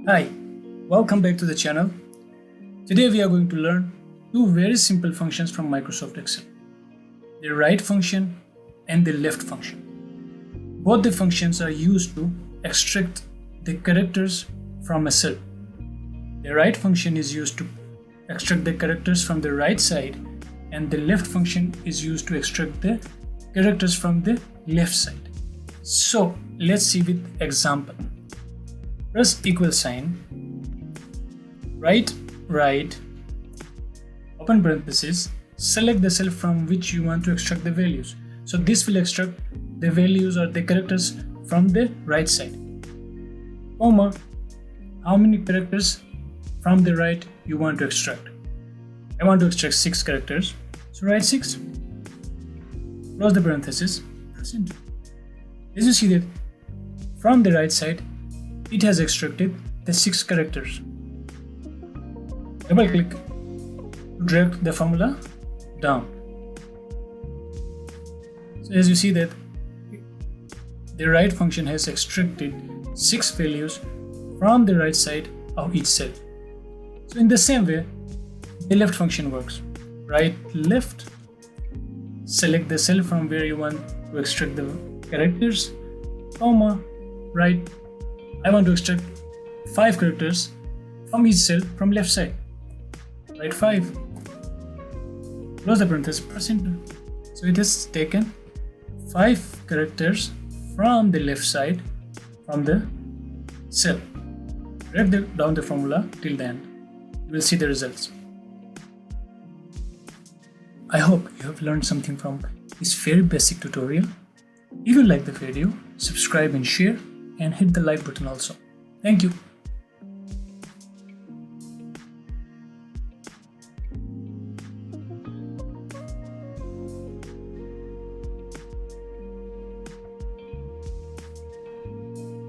Hi, welcome back to the channel. Today we are going to learn two very simple functions from Microsoft Excel. The right function and the left function. Both the functions are used to extract the characters from a cell. The right function is used to extract the characters from the right side, and the left function is used to extract the characters from the left side. So let's see with example. Press equal sign, right, open parenthesis, select the cell from which you want to extract the values. So this will extract the values or the characters from the right side, comma, how many characters from the right you want to extract. I want to extract 6 characters, so write 6, close the parenthesis, press enter. As you see that from the right side, it has extracted the 6 characters. Double click to drag the formula down. So as you see that the right function has extracted 6 values from the right side of each cell. So in the same way, the left function works. Right, left, select the cell from where you want to extract the characters, comma, right, I want to extract 5 characters from each cell from left side. Write 5. Close the parenthesis, press enter. So it has taken 5 characters from the left side from the cell. Drag down the formula till the end. You will see the results. I hope you have learned something from this very basic tutorial. If you like the video, subscribe and share, and hit the like button also. Thank you.